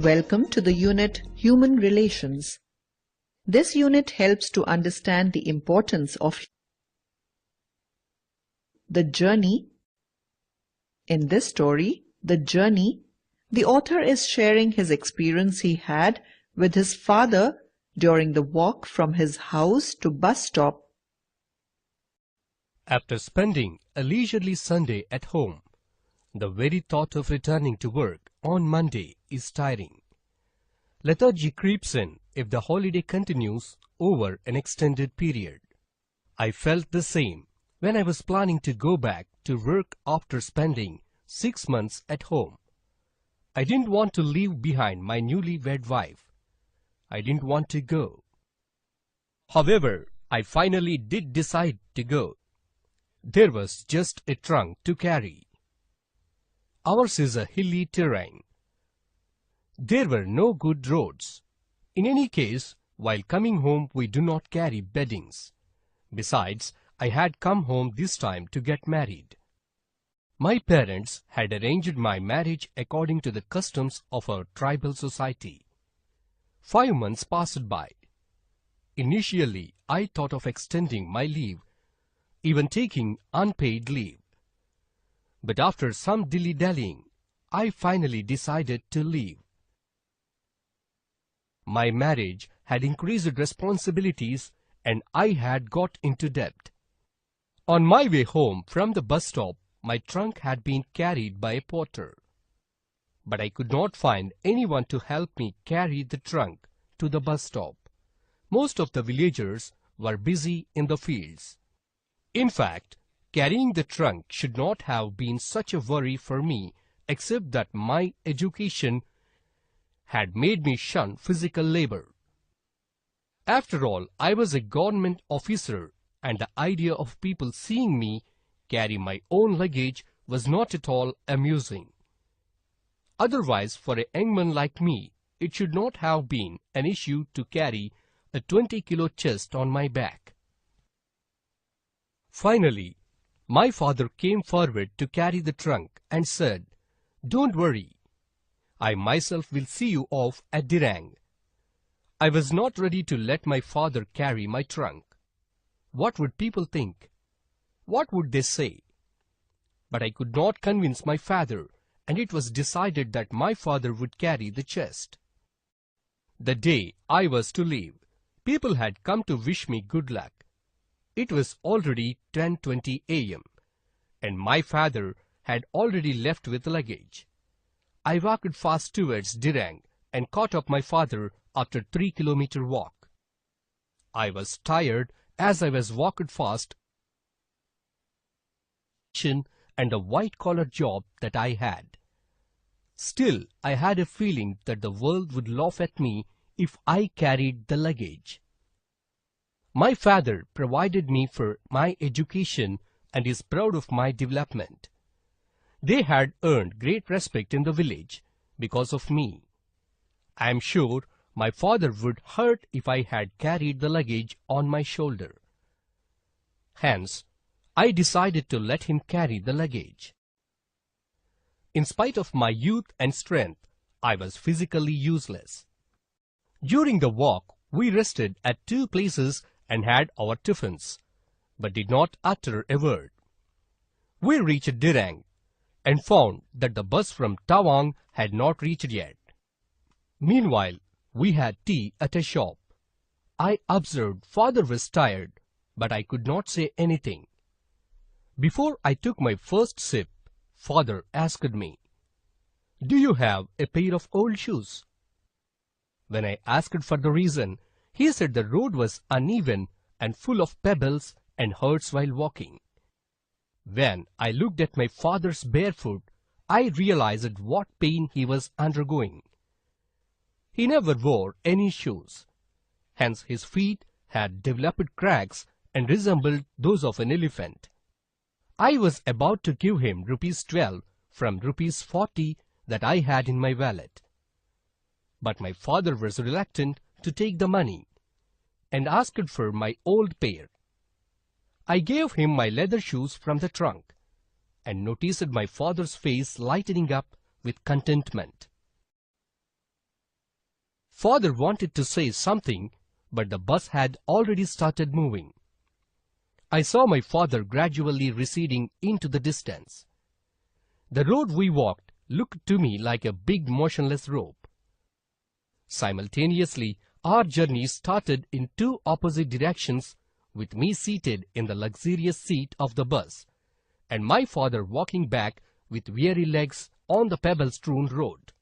Welcome to the unit Human Relations. This unit helps to understand the importance of the journey. In this story, The Journey, the author is sharing his experience he had with his father during the walk from his house to bus stop. After spending a leisurely Sunday at home, the very thought of returning to work on Monday is tiring. Lethargy creeps in if the holiday continues over an extended period. I felt the same when I was planning to go back to work after spending 6 months at home. I didn't want to leave behind my newly-wed wife. I didn't want to go. However, I finally did decide to go. There was just a trunk to carry. Ours is a hilly terrain. There were no good roads. In any case, while coming home we do not carry beddings. Besides, I had come home this time to get married. My parents had arranged my marriage according to the customs of our tribal society. 5 months passed by. Initially, I thought of extending my leave, even taking unpaid leave. But after some dilly-dallying, I finally decided to leave. My marriage had increased responsibilities and I had got into debt. On my way home from the bus stop, my trunk had been carried by a porter. But I could not find anyone to help me carry the trunk to the bus stop. Most of the villagers were busy in the fields. In fact, carrying the trunk should not have been such a worry for me, except that my education had made me shun physical labor. After all, I was a government officer, and the idea of people seeing me carry my own luggage was not at all amusing. Otherwise, for a young man like me, it should not have been an issue to carry a 20-kilo chest on my back. Finally, my father came forward to carry the trunk and said, "Don't worry. I myself will see you off at Dirang." I was not ready to let my father carry my trunk. What would people think? What would they say? But I could not convince my father, and it was decided that my father would carry the chest. The day I was to leave, people had come to wish me good luck. It was already 10:20 a.m., and my father had already left with luggage. I walked fast towards Dirang and caught up my father after 3-kilometer walk. I was tired as I was walked fast, and a white-collar job that I had. Still, I had a feeling that the world would laugh at me if I carried the luggage. My father provided me for my education and is proud of my development. They had earned great respect in the village because of me. I am sure my father would hurt if I had carried the luggage on my shoulder. Hence, I decided to let him carry the luggage. In spite of my youth and strength, I was physically useless. During the walk, we rested at 2 places and had our tiffins, but did not utter a word. We reached Dirang and found that the bus from Tawang had not reached yet. Meanwhile, we had tea at a shop. I observed father was tired, but I could not say anything. Before I took my first sip, father asked me, "Do you have a pair of old shoes?" When I asked for the reason, he said the road was uneven and full of pebbles and hurts while walking. When I looked at my father's barefoot, I realized what pain he was undergoing. He never wore any shoes. Hence his feet had developed cracks and resembled those of an elephant. I was about to give him ₹12 from ₹40 that I had in my wallet. But my father was reluctant to take the money and asked for my old pair. I gave him my leather shoes from the trunk and noticed my father's face lightening up with contentment. Father wanted to say something, but the bus had already started moving. I saw my father gradually receding into the distance. The road we walked looked to me like a big motionless rope. Simultaneously, our journey started in two opposite directions, with me seated in the luxurious seat of the bus, and my father walking back with weary legs on the pebble-strewn road.